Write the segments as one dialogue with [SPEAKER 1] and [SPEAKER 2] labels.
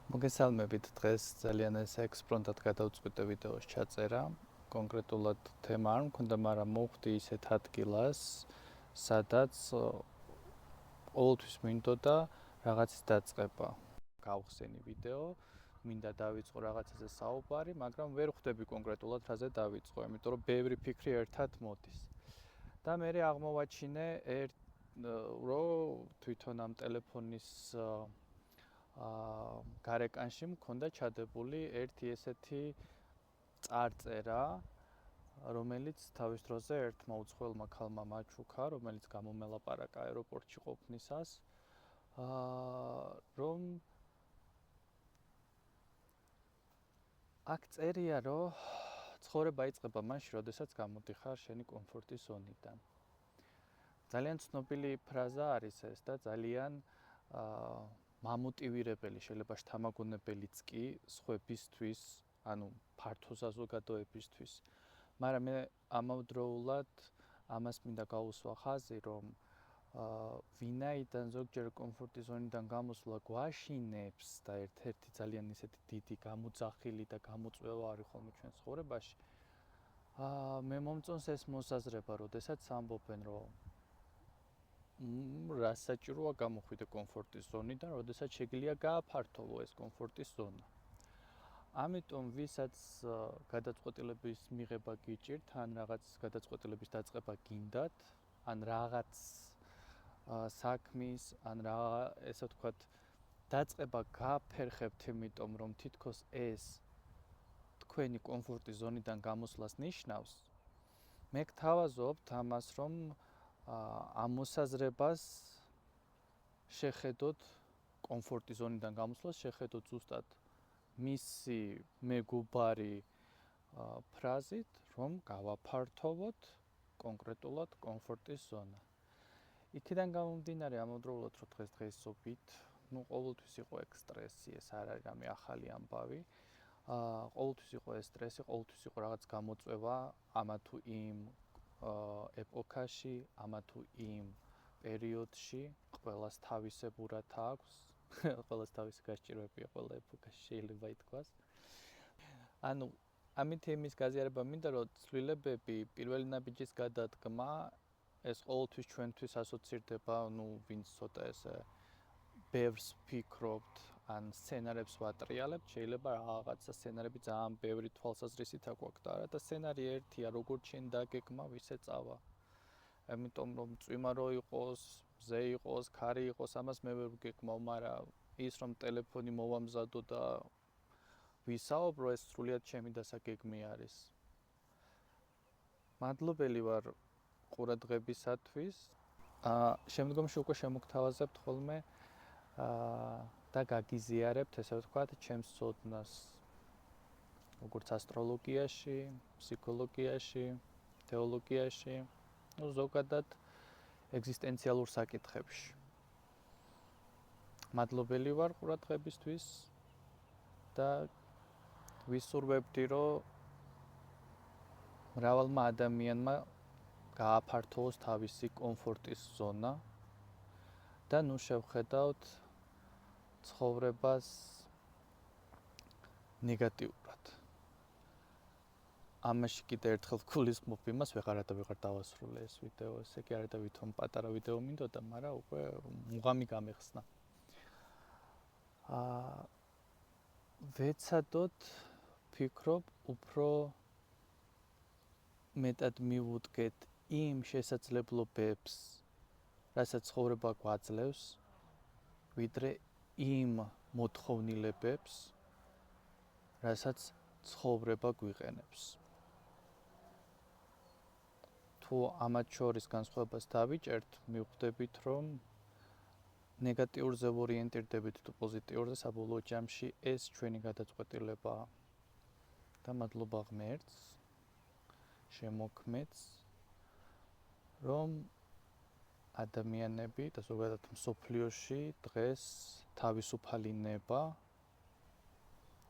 [SPEAKER 1] მოგესალმებით დღეს ძალიან ეს ექსპრონტად გადავწყვიტე ვიდეოს ჩაწერა. კონკრეტულად თემა არ მქონდა, მაგრამ მოვხდი ისეთ ადგილას, სადაც ყოველთვის მინდოდა რაღაცის დაწყება. გავხსენი ვიდეო, მინდა დავიწყო რაღაცაზე საუბარი, მაგრამ ვერ ხვდები კონკრეტულად რაზე დავიწყო, იმიტომ რომ ბევრი ფიქრი ერთად მოდის. და მე აღმოვაჩინე რომ თვითონ ამ ტელეფონის გარეკანში მქონდა ჩადებული ერთი ესეთი წარწერა, რომელიც თავის დროზე ერთმა უცხოელმა ქალმა მაჩუქა, რომელიც გამომელაპარაკა აეროპორტში ყოფნისას, რომ აქ წერია, რომ ცხოვრება იწყება მაშინ, როდესაც გამოდიხარ შენი კომფორტის ზონიდან. ძალიან ცნობილი ფრაზა არის ეს და ძალიან მამოტივირებელი, შეიძლება შთამაგონებელიც კი სხვებისთვის, ანუ ფართო საზოგადოებისთვის. მაგრამ მე ამავდროულად ამას მინდა გავუსვა ხაზი, რომ ვინაიდან ზოგჯერ კომფორტის ზონიდან გამოსვლა გვაშინებს და ერთ-ერთი ძალიან ისეთი დიდი გამოძახილი და გამოწვევა არის ხოლმე ჩვენ ცხოვრებაში, მე მომწონს ეს მოსაზრება, როდესაც ამბობენ, რომ რა საჭიროა გამოხვიდე კომფორტის ზონიდან, როდესაც შეგიძლია გააფართოვო ეს კომფორტის ზონა. ამიტომ ვისაც გადაწყვეტილების მიღება გიჭირთ, ან რაღაც გადაწყვეტილების დაწყება გინდათ, ან რაღაც საქმის, ან ესე ვთქვათ, დაწყება გააფერხებთ, იმიტომ რომ თითქოს ეს თქვენი კომფორტის ზონიდან გამოსვლას ნიშნავს, მე გთავაზობთ ამას, რომ ამ მოსაზრებას შეხედოთ კომფორტის ზონიდან გამოსვლას, შეხედოთ ზუსტად მისი მეგობარი ფრაზით, რომ გავაფართოვოთ კონკრეტულად კომფორტის ზონა. იქიდან გამომდინარე ამავდროულად, რომ დღესდღეობით, ყოველთვის იყო ეგ სტრესი, ეს არ არის რამე ახალი ამბავი. ყოველთვის იყო ეს სტრესი, ყოველთვის იყო რაღაც გამოწვევა ამა თუ იმ ეპოქაში, ამა თუ იმ პერიოდში, ყველას თავისებურად აქვს, ყველას თავისი გასჭიროებია ყველა ეპოქაში შეიძლება ითქვას. ანუ ამით იმის გაზიარება მინდა, რომ ცვლილებები პირველი ნაბიჯის გადადგმა ეს ყოველთვის ჩვენთვის ასოცირდება, ვინც ცოტა ესე ბევრს ფიქრობთ, ან სცენარებს ვატრიალებთ, შეიძლება რაღაცა სცენარები ძალიან ბევრი თვალსაზრისით აგვაქვს და არა და სცენარი ერთია, როგორც შენ დაგეგმა, ვისე წავა. ამიტომ რომ წვიმარო იყოს, მზე იყოს, ქარი იყოს, ამას მე ვერ ვგეგმავ, მაგრამ ის რომ ტელეფონი მოვამზადო და ვისაუბრო, ეს სრულიად ჩემი დასაგეგმი არის. მადლობელი ვარ ყურადღებისათვის. შემდგომში უკვე შემოგთავაზებთ ხოლმე და გაგიზიარებთ, ესე ვთქვათ, ჩემს ცოდნას, როგორც ასტროლოგიაში, ფსიქოლოგიაში, თეოლოგიაში, ზოგადად ეგზისტენციალურ საკითხებში. მადლობელი ვარ ყურადღებისთვის და ვისურვებდი, რომ მრავალმა ადამიანმა გააფართოვოს თავისი კომფორტის ზონა და შევხედავთ ცხოვრებას ნეგატიურად. ამაში კიდე ერთხელ ვგულისხმობ იმას, ვეღარ დავასრულე ეს ვიდეო, ესე კი არა და ვითომ პატარა ვიდეო მინდოდა, მაგრამ უკვე მუღამი გამეხსნა. ვეცადოთ ფიქრობ უფრო მეტად მივუდგეთ იმ შესაძლებლობებს, რასაც ცხოვრება გვაძლევს, ვიდრე იმ მოთხოვნილებებს, რასაც ცხოვრება გვიყენებს. თუ ამათ შორის განსხვავებას დავიჭერთ, მივხვდებით, რომ ნეგატიურზე ვორიენტირდებით თუ პოზიტიურზე, საბოლოო ჯამში ეს ჩვენი გადაწყვეტილებაა. და მადლობა ღმერთს, შემოქმედს, რომ ადამიანები და ზოგადად მსოფლიოში დღეს თავისუფალი ნება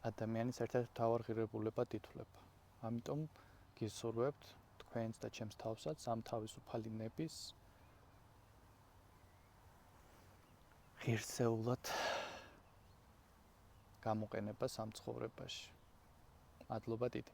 [SPEAKER 1] ადამიანის ერთ-ერთ მთავარ ღირებულებად ითვლება. ამიტომ გისურვებთ თქვენს და ჩემს თავსაც ამ თავისუფალი ნების ღირსეულად გამოყენება სამ ცხოვრებაში. მადლობა დიდი.